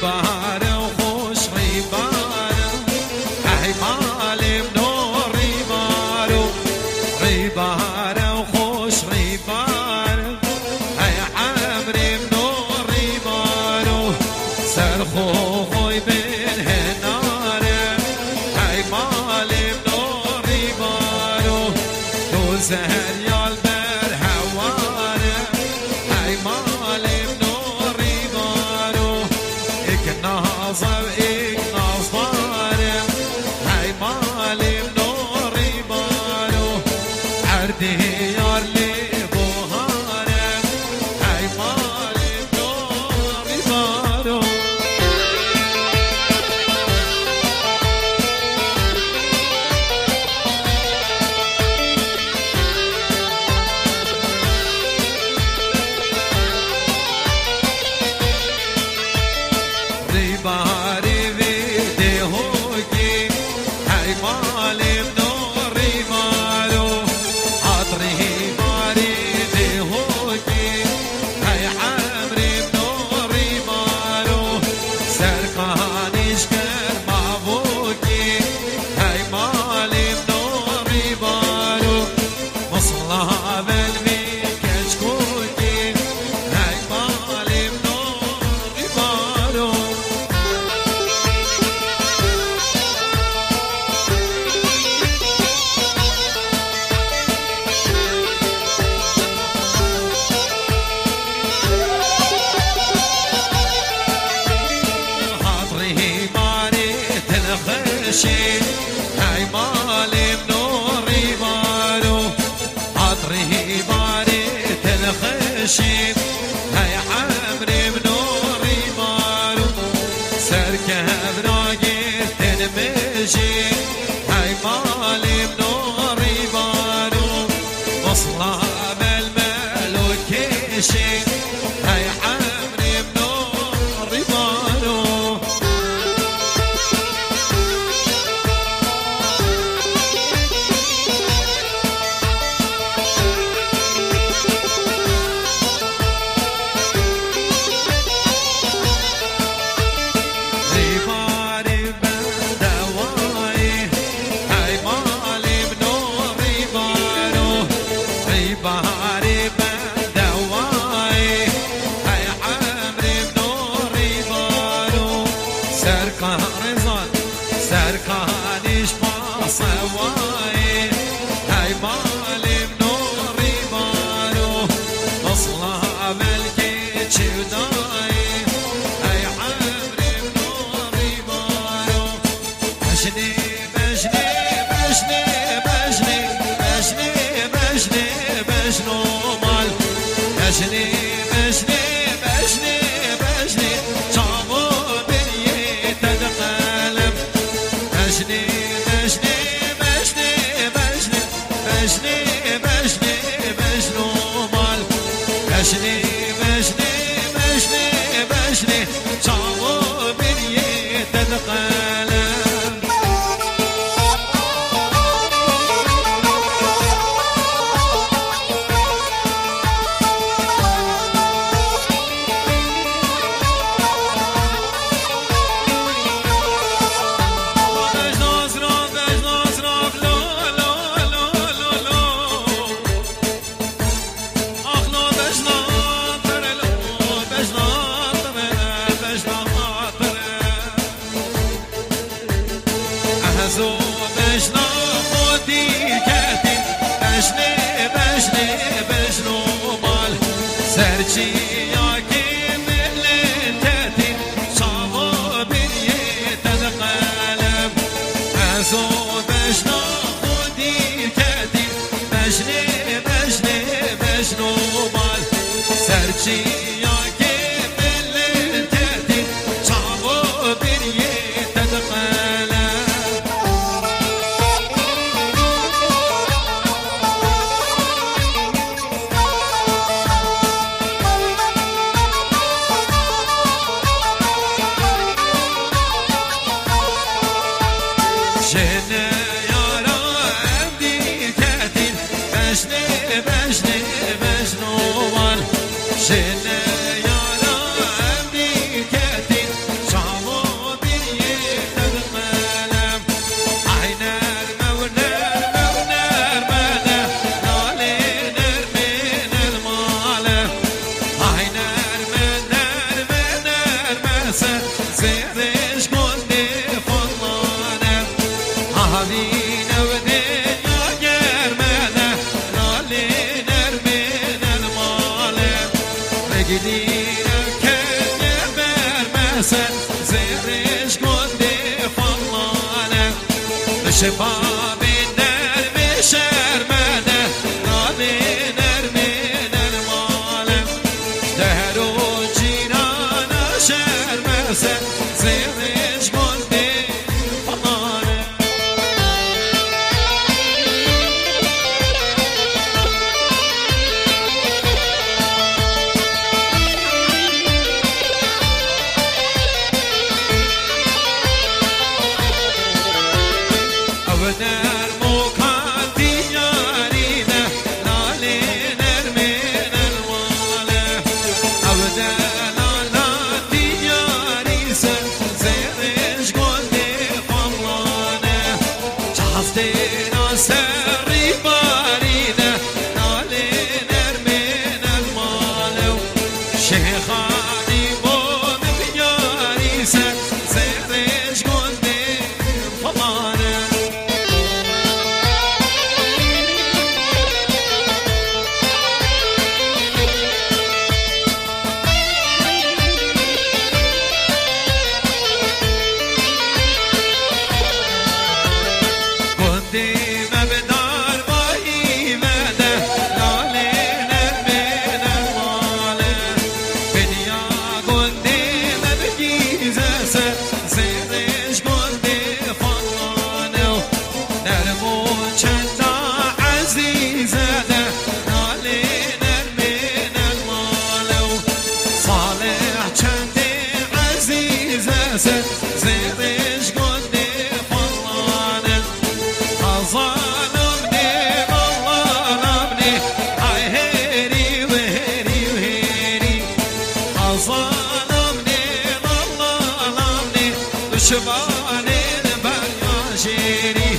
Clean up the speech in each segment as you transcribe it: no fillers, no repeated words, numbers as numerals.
ريبارة وخوش ريبارة هاي مالي منور ريبارو ريبارة وخوش ريبارة هاي عمري منور ريبارو سرخو خوي بين هنارة هاي مالي منور ريبارو دول زهر يالبر هوارة هاي مالي منور ريبارو ناظر ایک ناظره هی مالی منور ریبارو عردی یار لی بوهاره هی مالی منور ریبارو ریباری ویده هوگی هی مالی منور ریبارو عطری ماری ده هوگی هی عمری منور ریبارو سرکانیش کر مابوگی هی مالی منور ریبارو مصلح بلوی کشکوگی هی مالی منور ریبارو هاي مالي منور ريبارو عطري باري تنخشي هاي عمري منور ريبارو سركب راقي تنمشي هاي مالي منور ريبارو وصلة بالملوك شي هاي عمري منور ريبارو بهاري بدواي هاي عمري منور ريبارو سركان رزان سركانيش باصواي هاي مالي منور ريبارو اصلها ملكي تشوداي هاي عمري منور ريبارو بشني بشني بشني بشني بشني بشني بشنو مال بشني بشني بشني بشني صامو بني تدقلب بشني بشني بشني بشني بشني بشني بشنو مال بشني بشني بشني بشني صامو بني تدقلب بشنا خودی کتی بشنی بشنی بشنو مال سرچی یاکی ملن کتی صامو بینی تدقلب ازو بشنا خودی کتی بشنی بشنی بشنو مال سرچی یاکی ملن کتی صامو بینی تدقلب شنه یارا امدی کتین بشنه بشنه بشنو مال شنه یارا امدی کتین زيرش قلبي فضلانه أهالينا ودنيا جرمانه نالي نرمين الماله رجلينا كنيا برمسن زيرش قلبي فضلانه شباب النرم شرمانه نالي نرمين الماله دهرو جيرانا شرمسن زيرش قلبي فضلانه أبنار مكان ديارينا لالي نرمين الواله أبنار لا دياري زيرش قلبي فضلانه شحفتنا سري بارينا لالي نرمين الماله شيخاني بوم بياري زيرش قلبي فضلانه قديم بدار باهي ماله لالي نرمين الماله بديا قديم بجيزة زيرش قلبي فضلانه نرمو چندا عزيزة لالي نرمين الماله صالح چندي عزيزة زيرش قلبي فضلانه ظلمني ظلمني هاي هيري وهيري وهيري ظلمني ظلمني دشماني البياشيري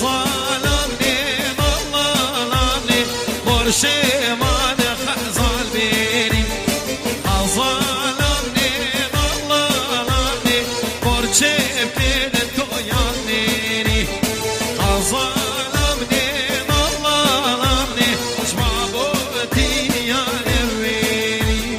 ظلمني ظلمني برشمان خزال بيري ظلمني ظلمني برشمان تويانيري ظلمني ظلمني شبابوتي يا نويري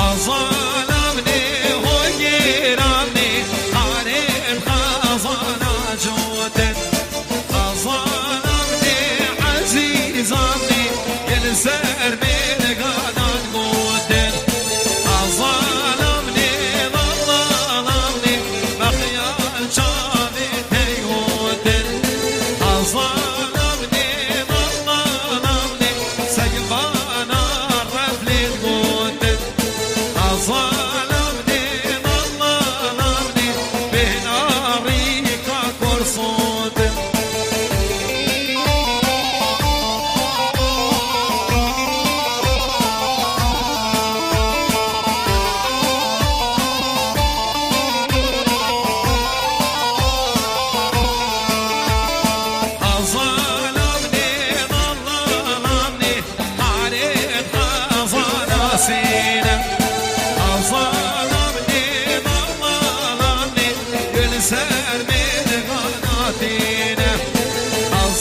ظلمني ويرمني عليه خزانة جودت ظلمني عزيزمني ينسر من قناة قدر ظلمني ظلمني بخيال شامتي قدر ظلمني ظلمني سيفانا الرفل قدر ظلمني ظلمني بناري كرصود ظلمني ظلمني عليك خزانة سينا ظلمني ظلمني ينسر من قناتينا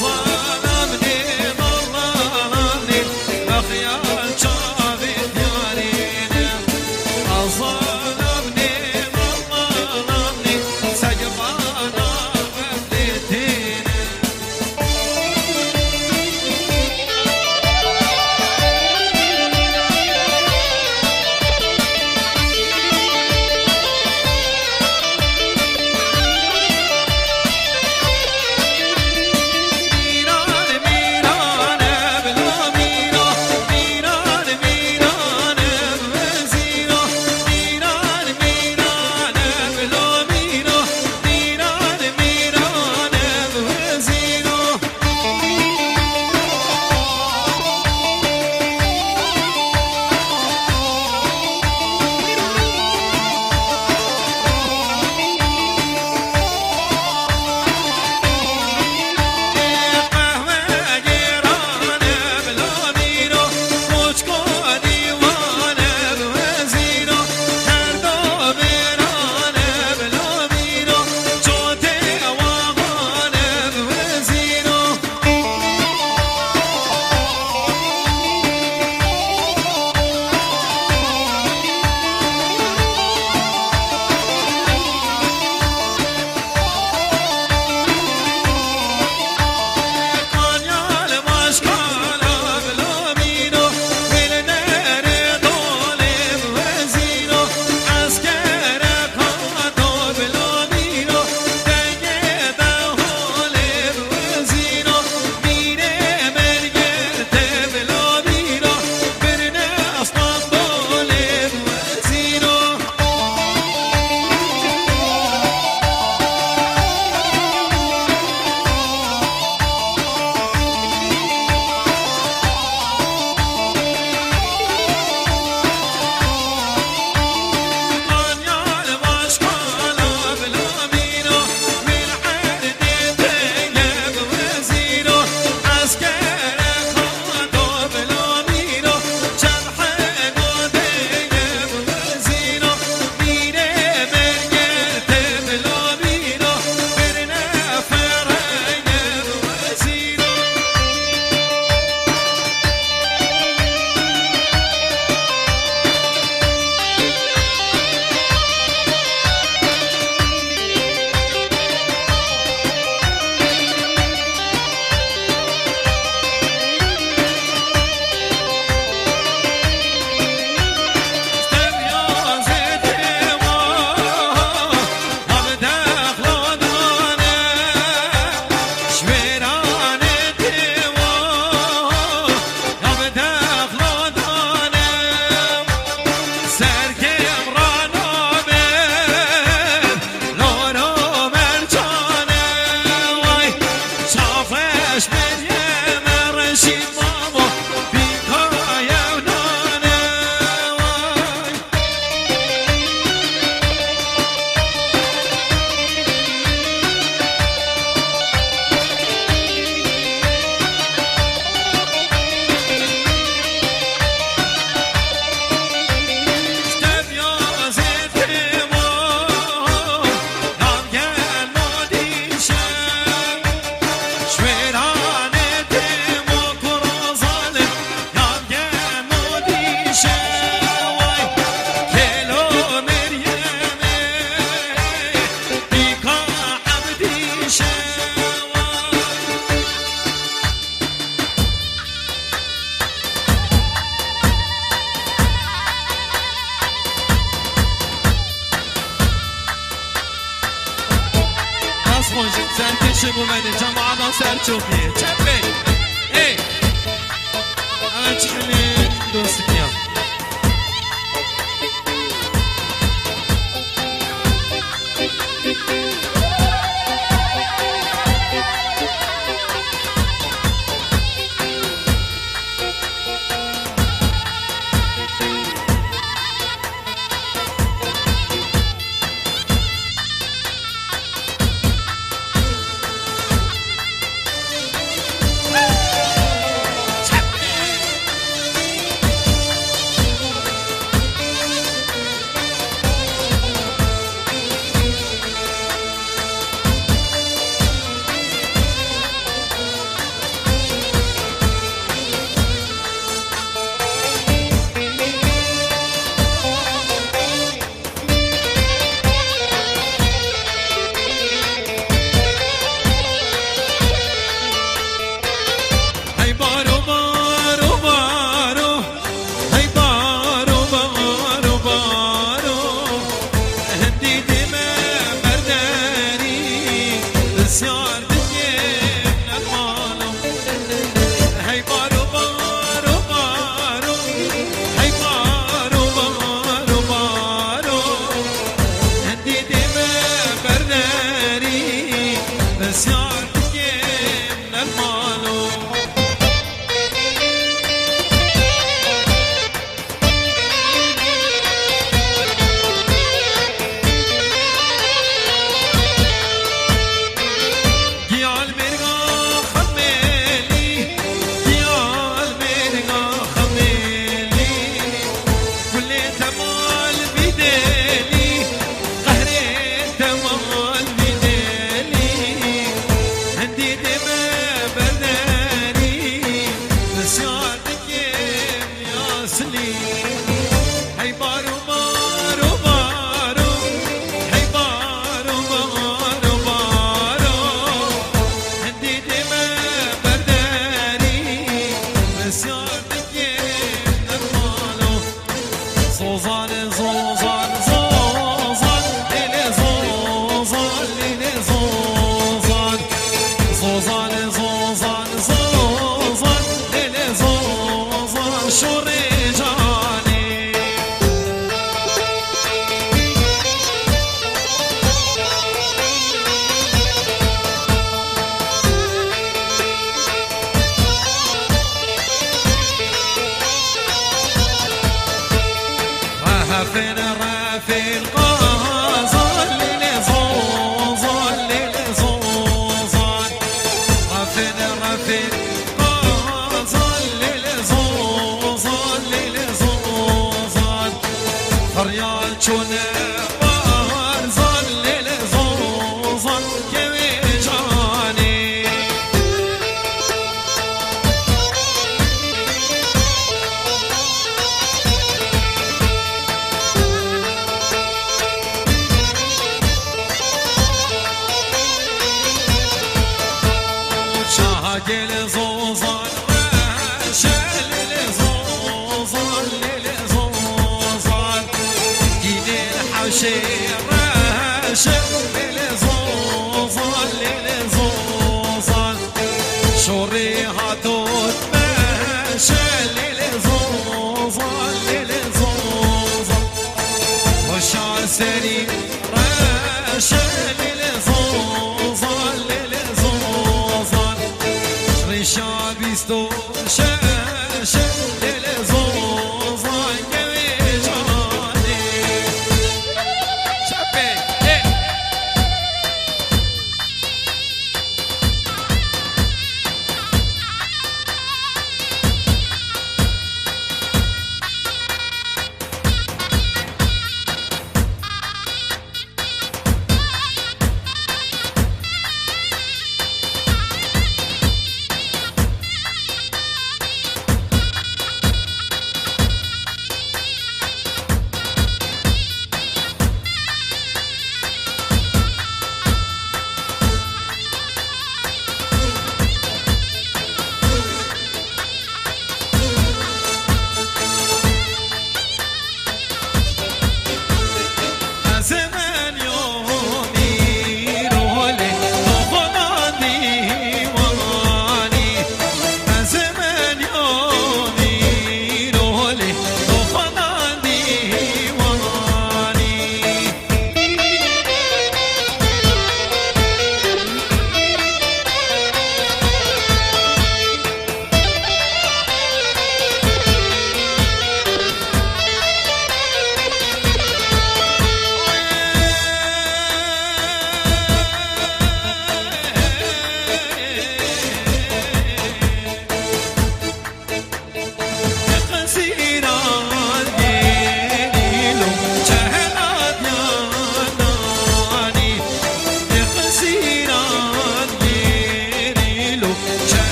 ظلمني ظلمني بخيال شافي ديارينا ظلمني ظلمني سيفانا غفلتينا موج سرکش بومده جماعنا سرچوبیه چپه ای اما چخلی دوست کیا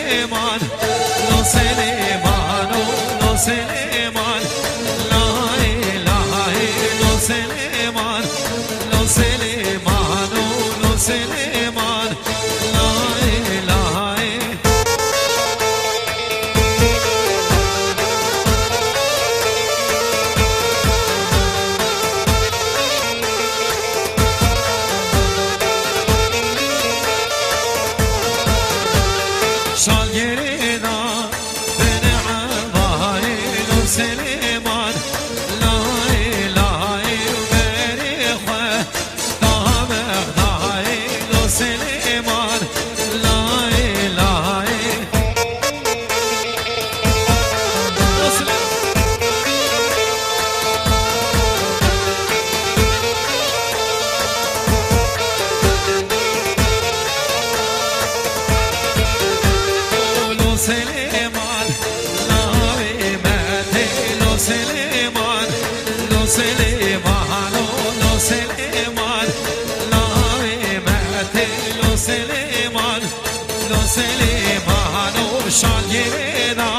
سلیمان لو سلیمان لو سلیمان لا اله لو سلیمان لو سلیمان لو سلیمان لا اله شالگرینا بن عبای لو سلیمان لا اله بری خواه دام اغدای لو سلیمان لا اله لو سلیمان سلیمان لاوی مهدی لو سلیمان لو سلیمان لو سلیمان لاوی مهدی لو سلیمان لو سلیمان شالگرینا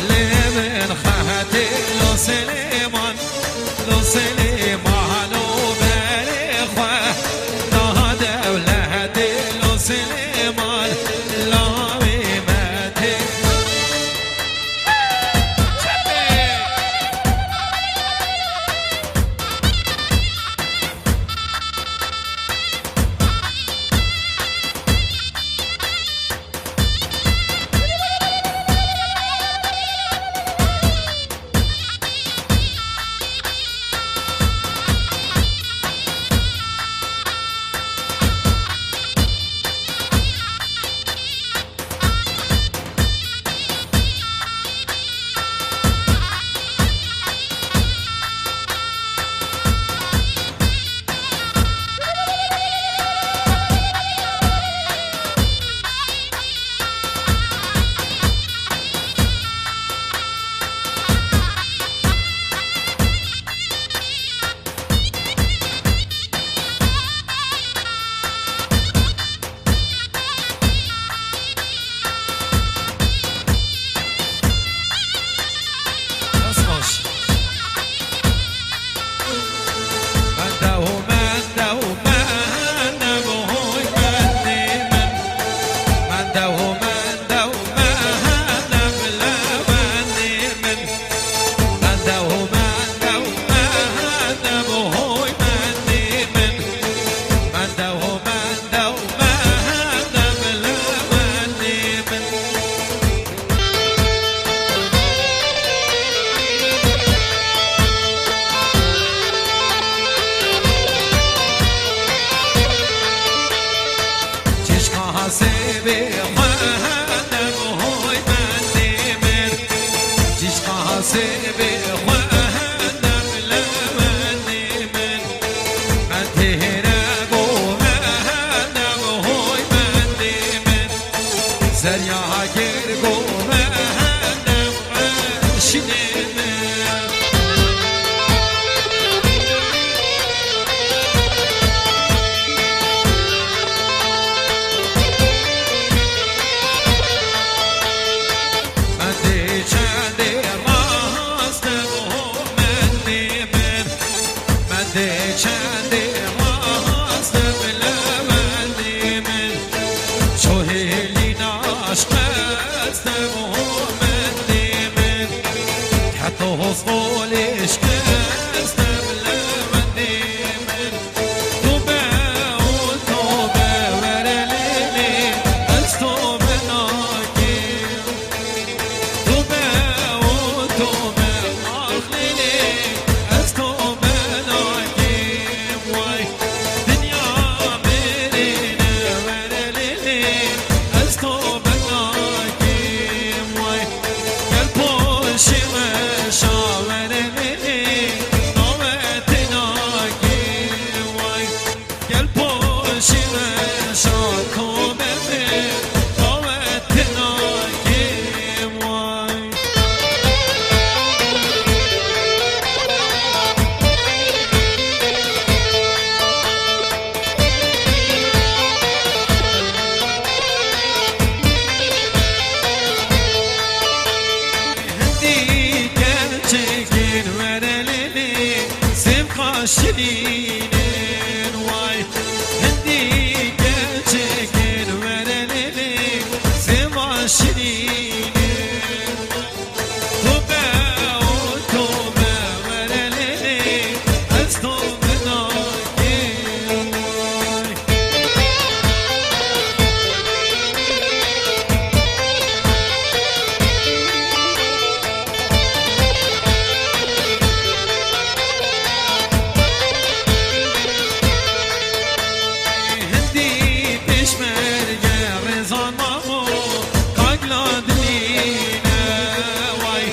لمن خهدی لو سلیمان لو سلیمان بری خواه داد اولادی لو سلیمان لاوی عشق شیرینن وای هندی گچکن ورللی زما شیرینن تو به ورللی از تو مناکن وای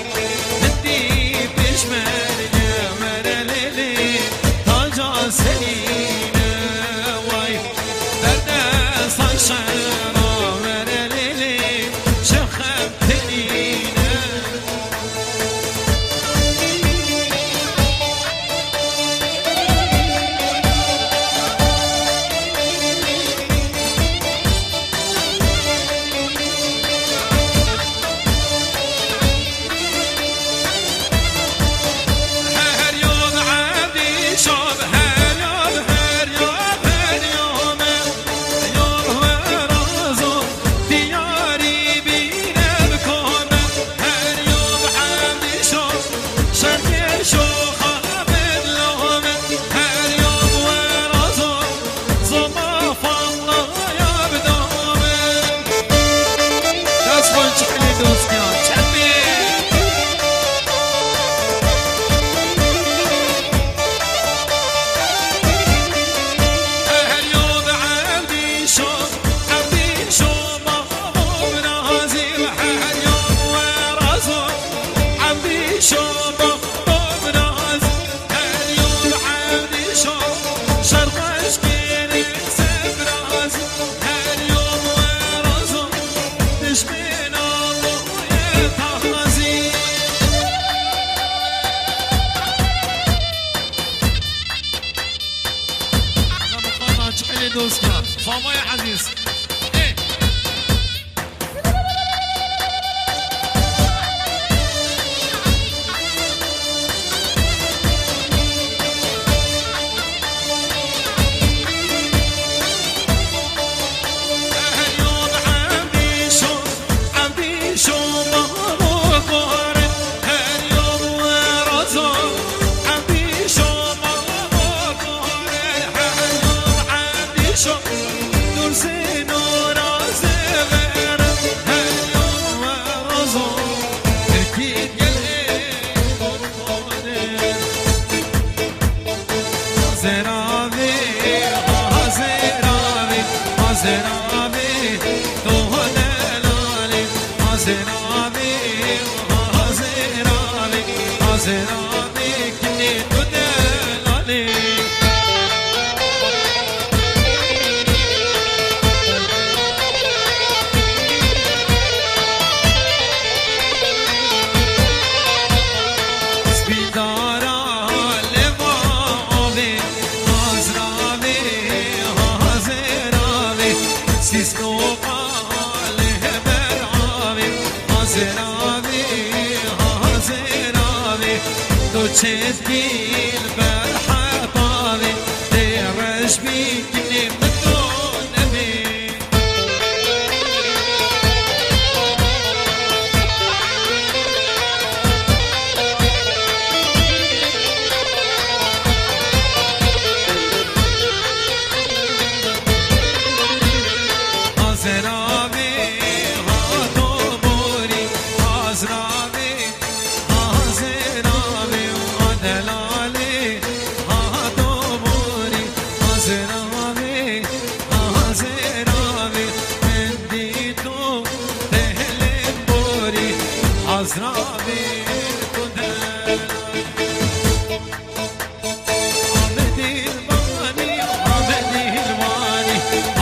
دوستان فامای عزیز چیز بیل بر حطاوی دیرش بیکنی مدونمی آزراوی ها تو بوری آزراوی آزراوی دلالی ها تو بوری آزراوی آزراوی مندی تو دهل بوری آزراوی تو دلالی آمدی البانی آمدی البانی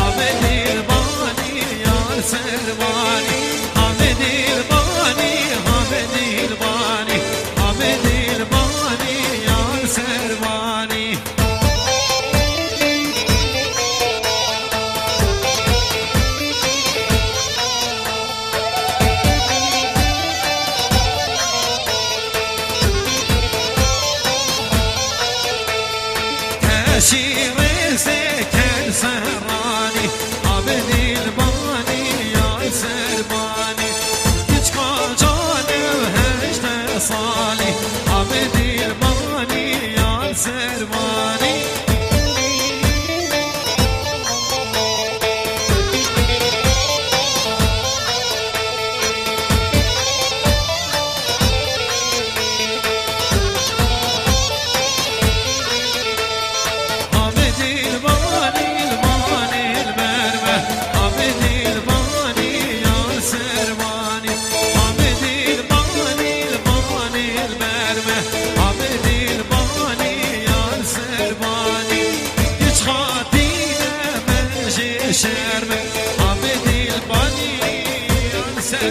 آمدی البانی یار سروانی آمدی البانی آمدی البانی آمدی البانی یار سروانی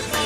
سلمانی